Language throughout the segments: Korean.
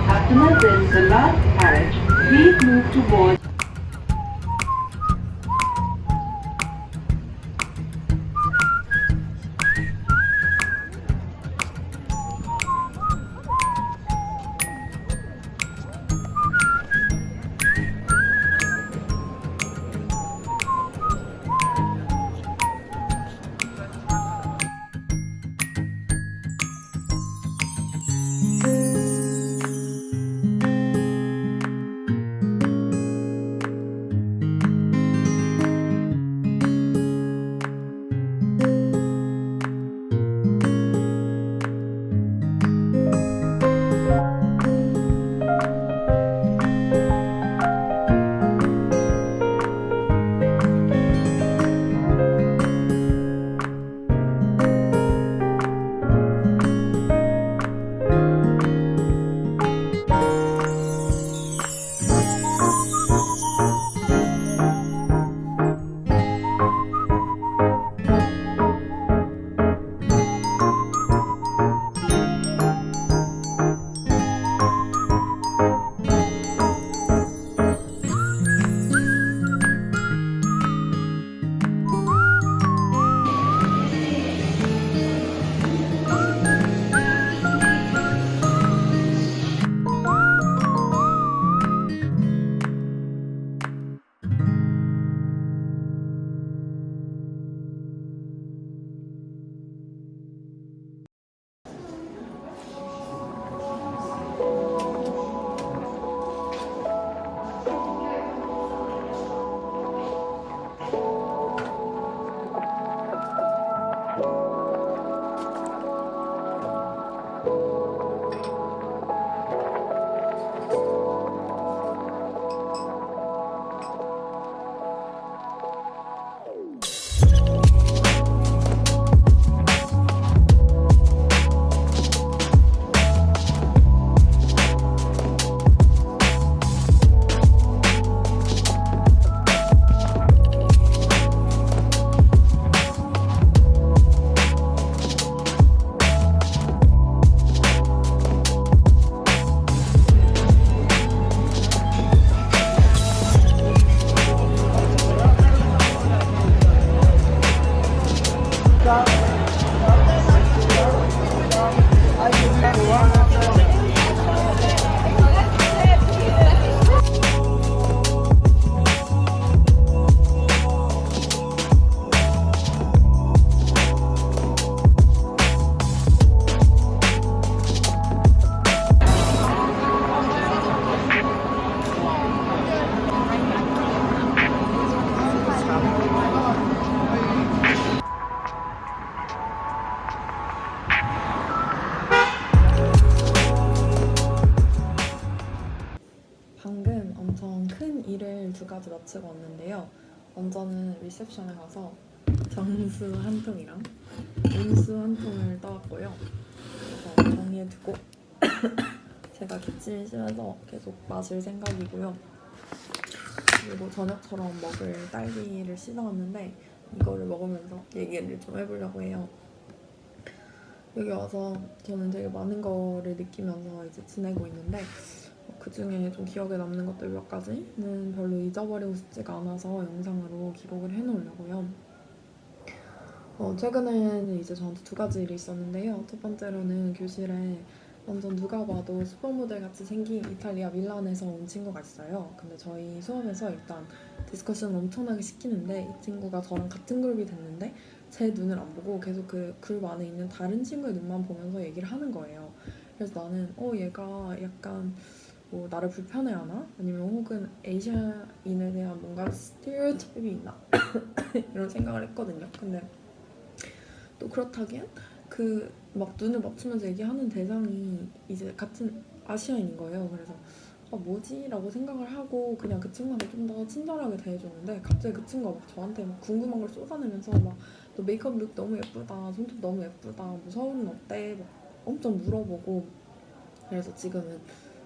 Customers in the last carriage, please move towards 방금 엄청 큰 일을 두 가지 마치고 왔는데요. 먼저는 리셉션에 가서 정수 한 통이랑 온수 한 통을 떠왔고요. 그래서 정리해두고 제가 기침심해서 계속 마실 생각이고요. 그리고 저녁처럼 먹을 딸기를 씻어왔는데 이거를 먹으면서 얘기를 좀 해보려고 해요. 여기 와서 저는 되게 많은 거를 느끼면서 이제 지내고 있는데 그 중에 좀 기억에 남는 것들 몇 가지는 별로 잊어버리고 싶지가 않아서 영상으로 기록을 해놓으려고요. 최근에는 이제 저한테 두 가지 일이 있었는데요. 첫 번째로는 교실에 완전 누가 봐도 슈퍼모델 같이 생긴 이탈리아 밀란에서 온 친구가 있어요. 근데 저희 수업에서 일단 디스커션을 엄청나게 시키는데 이 친구가 저랑 같은 그룹이 됐는데 제 눈을 안 보고 계속 그 그룹 안에 있는 다른 친구의 눈만 보면서 얘기를 하는 거예요. 그래서 나는 얘가 약간 뭐 나를 불편해하나? 아니면 혹은 아시아인에 대한 뭔가 스테레오타입이 있나? 이런 생각을 했거든요. 근데 또 그렇다기엔 그 막 눈을 맞추면서 얘기하는 대상이 이제 같은 아시아인인 거예요. 그래서 뭐지? 라고 생각을 하고 그냥 그 친구한테 좀 더 친절하게 대해줬는데 갑자기 그 친구가 막 저한테 막 궁금한 걸 쏟아내면서 막 너 메이크업 룩 너무 예쁘다, 손톱 너무 예쁘다, 뭐 서울은 어때? 막 엄청 물어보고 그래서 지금은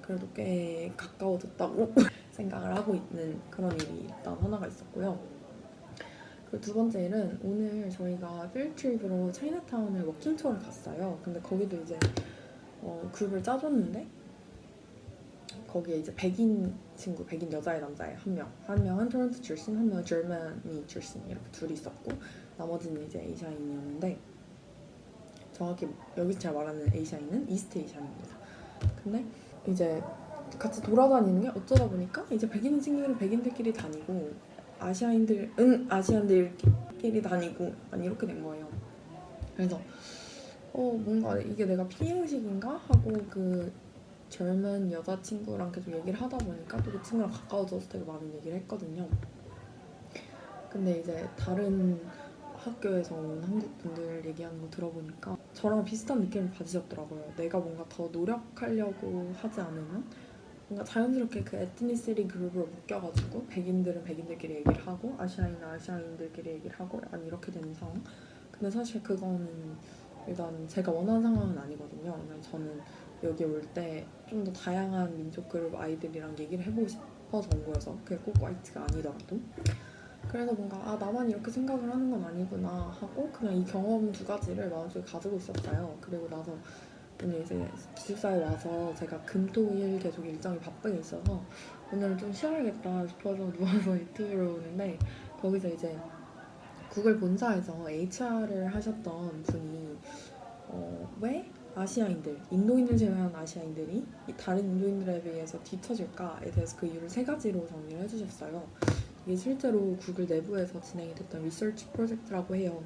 그래도 꽤 가까워졌다고 생각을 하고 있는 그런 일이 일단 하나가 있었고요. 그리고 두 번째 일은 오늘 저희가 필드트립으로 차이나타운을 워킹 투어를 갔어요. 근데 거기도 이제 그룹을 짜줬는데 거기에 이제 백인 친구, 백인 여자애 남자애 한 명은 토론토 출신, 한 명은 저머니 출신 이렇게 둘이 있었고 나머지는 이제 에이시아인이었는데 정확히 여기서 제가 말하는 에이시아인은 이스트 에이시아인입니다. 근데 이제 같이 돌아다니는 게 어쩌다 보니까 이제 백인 친구들은 백인들끼리 다니고 아시아인들은 아시안들끼리 다니고 약간 이렇게 된 거예요. 그래서 뭔가 이게 내가 피해의식인가 하고 그 젊은 여자친구랑 계속 얘기를 하다 보니까 또 그 친구랑 가까워져서 되게 많은 얘기를 했거든요. 근데 이제 다른 학교에서 온 한국 분들 얘기하는 거 들어보니까 저랑 비슷한 느낌을 받으셨더라고요. 내가 뭔가 더 노력하려고 하지 않으면 뭔가 자연스럽게 그 에트니시티 그룹으로 묶여가지고 백인들은 백인들끼리 얘기를 하고 아시아인은 아시아인들끼리 얘기를 하고 약간 이렇게 되는 상황. 근데 사실 그거는 일단 제가 원하는 상황은 아니거든요. 왜냐면 저는 여기 올 때 좀 더 다양한 민족 그룹 아이들이랑 얘기를 해보고 싶어서 온 거여서 그게 꼭 화이트가 아니더라도 그래서 뭔가 나만 이렇게 생각을 하는 건 아니구나 하고 그냥 이 경험 두 가지를 마음속에 가지고 있었어요. 그리고 나서 오늘 이제 기숙사에 와서 제가 금토일 계속 일정이 바쁘게 있어서 오늘 좀 쉬어야겠다 싶어서 누워서 유튜브를 보는데 거기서 이제 구글 본사에서 HR을 하셨던 분이 왜 아시아인들, 인도인을 제외한 아시아인들이 다른 인도인들에 비해서 뒤처질까에 대해서 그 이유를 세 가지로 정리를 해주셨어요. 이게 실제로 구글 내부에서 진행이 됐던 리서치 프로젝트라고 해요.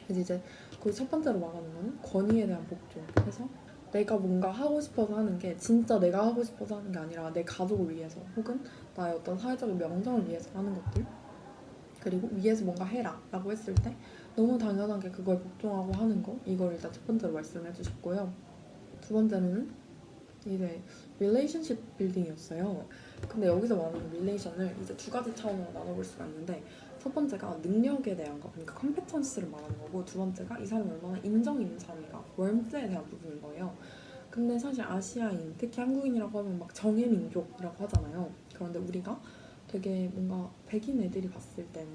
그래서 이제 그 첫 번째로 말하는 거는 권위에 대한 복종. 그래서 내가 뭔가 하고 싶어서 하는 게 진짜 내가 하고 싶어서 하는 게 아니라 내 가족을 위해서 혹은 나의 어떤 사회적인 명성을 위해서 하는 것들. 그리고 위에서 뭔가 해라 라고 했을 때 너무 당연하게 그걸 복종하고 하는 거. 이걸 일단 첫 번째로 말씀해 주셨고요. 두 번째로는 이제 relationship building이었어요. 근데 여기서 말하는 relation을 이제 두 가지 차원으로 나눠볼 수가 있는데 첫 번째가 능력에 대한 거, 그러니까 competence를 말하는 거고 두 번째가 이 사람이 얼마나 인정 있는 사람인가, warmth에 대한 부분인 거예요. 근데 사실 아시아인, 특히 한국인이라고 하면 막 정의 민족이라고 하잖아요. 그런데 우리가 되게 뭔가 백인 애들이 봤을 때는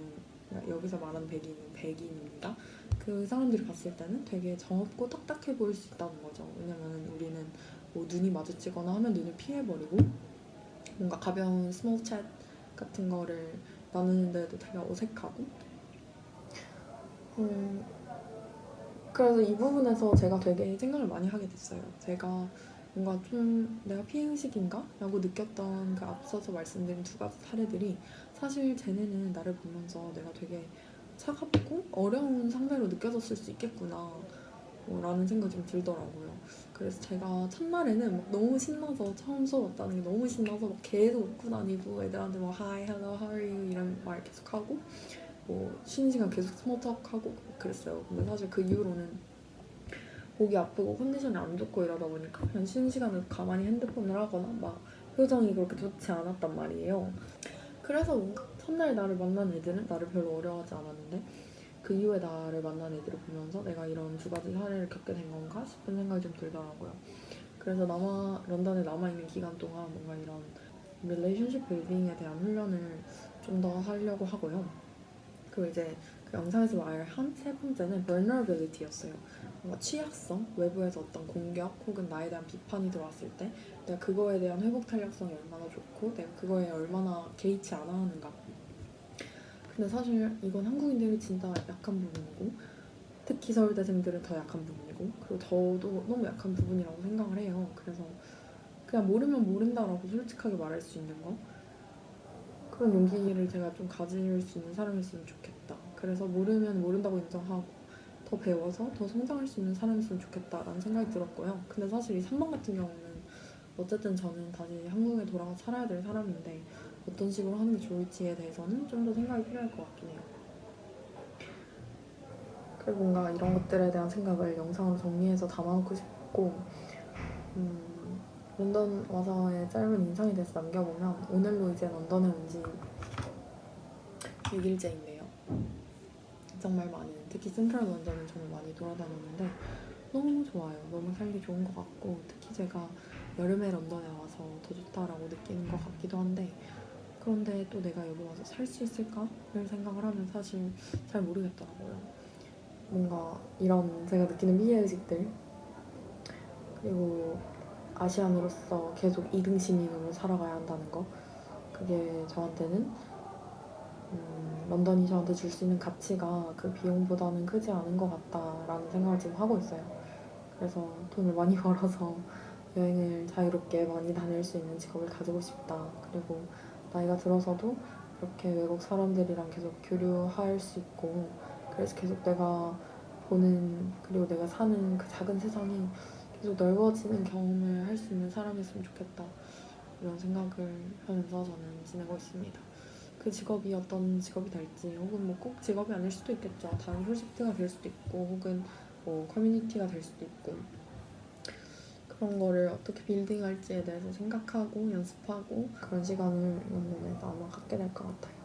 여기서 말하는 백인은 백인입니다. 그 사람들이 봤을 때는 되게 정없고 딱딱해 보일 수 있다는 거죠. 왜냐면 우리는 뭐 눈이 마주치거나 하면 눈을 피해버리고 뭔가 가벼운 스몰 챗 같은 거를 나누는데도 되게 어색하고 그래서 이 부분에서 제가 되게 생각을 많이 하게 됐어요. 제가 뭔가 좀 내가 피해의식인가? 라고 느꼈던 그 앞서서 말씀드린 두 가지 사례들이 사실 쟤네는 나를 보면서 내가 되게 차갑고 어려운 상대로 느껴졌을 수 있겠구나 라는 생각이 좀 들더라고요. 그래서 제가 첫날에는 막 너무 신나서 처음 수업 왔다는 게 너무 신나서 막 계속 웃고 다니고 애들한테 막 Hi, Hello, How are you? 이런 말 계속 하고 뭐 쉬는 시간 계속 스몰톡하고 그랬어요. 근데 사실 그 이후로는 목이 아프고 컨디션이 안 좋고 이러다 보니까 그냥 쉬는 시간에 가만히 핸드폰을 하거나 막 표정이 그렇게 좋지 않았단 말이에요. 그래서 뭔가 첫날 나를 만난 애들은 나를 별로 어려워하지 않았는데 그 이후에 나를 만난 애들을 보면서 내가 이런 두 가지 사례를 겪게 된 건가 싶은 생각이 좀 들더라고요. 그래서 런던에 남아있는 기간 동안 뭔가 이런 릴레이션십 빌딩에 대한 훈련을 좀 더 하려고 하고요. 그리고 이제 그 영상에서 말한 세 번째는 vulnerability였어요. 뭔가 취약성, 외부에서 어떤 공격 혹은 나에 대한 비판이 들어왔을 때 내가 그거에 대한 회복 탄력성이 얼마나 좋고 내가 그거에 얼마나 개의치 않아 하는가. 근데 사실 이건 한국인들이 진짜 약한 부분이고 특히 서울대생들은 더 약한 부분이고 그리고 저도 너무 약한 부분이라고 생각을 해요. 그래서 그냥 모르면 모른다라고 솔직하게 말할 수 있는 거 그런 용기를 제가 좀 가질 수 있는 사람이었으면 좋겠다. 그래서 모르면 모른다고 인정하고 더 배워서 더 성장할 수 있는 사람이었으면 좋겠다라는 생각이 들었고요. 근데 사실 이 3번 같은 경우는 어쨌든 저는 다시 한국에 돌아가 살아야 될 사람인데 어떤 식으로 하는 게 좋을지에 대해서는 좀 더 생각이 필요할 것 같긴 해요. 그리고 뭔가 이런 것들에 대한 생각을 영상으로 정리해서 담아놓고 싶고 런던 와서의 짧은 인상에 대해서 남겨보면 오늘로 이제 런던에 온 지 6일째인데요. 정말 많은, 특히 센트럴 런던을 정말 많이 돌아다녔는데 너무 좋아요. 너무 살기 좋은 것 같고 특히 제가 여름에 런던에 와서 더 좋다라고 느끼는 것 같기도 한데 그런데 또 내가 여기 와서 살 수 있을까를 생각을 하면 사실 잘 모르겠더라고요. 뭔가 이런 제가 느끼는 피해의식들 그리고 아시안으로서 계속 2등 시민으로 살아가야 한다는 거, 그게 저한테는 런던이 저한테 줄 수 있는 가치가 그 비용보다는 크지 않은 것 같다라는 생각을 지금 하고 있어요. 그래서 돈을 많이 벌어서 여행을 자유롭게 많이 다닐 수 있는 직업을 가지고 싶다. 그리고 나이가 들어서도 이렇게 외국 사람들이랑 계속 교류할 수 있고, 그래서 계속 내가 보는, 그리고 내가 사는 그 작은 세상이 계속 넓어지는 경험을 할 수 있는 사람이었으면 좋겠다. 이런 생각을 하면서 저는 지내고 있습니다. 그 직업이 어떤 직업이 될지, 혹은 뭐 꼭 직업이 아닐 수도 있겠죠. 다른 프로젝트가 될 수도 있고, 혹은 뭐 커뮤니티가 될 수도 있고, 그런 거를 어떻게 빌딩할지에 대해서 생각하고 연습하고 그런 시간을 런던에서 아마 갖게 될 것 같아요.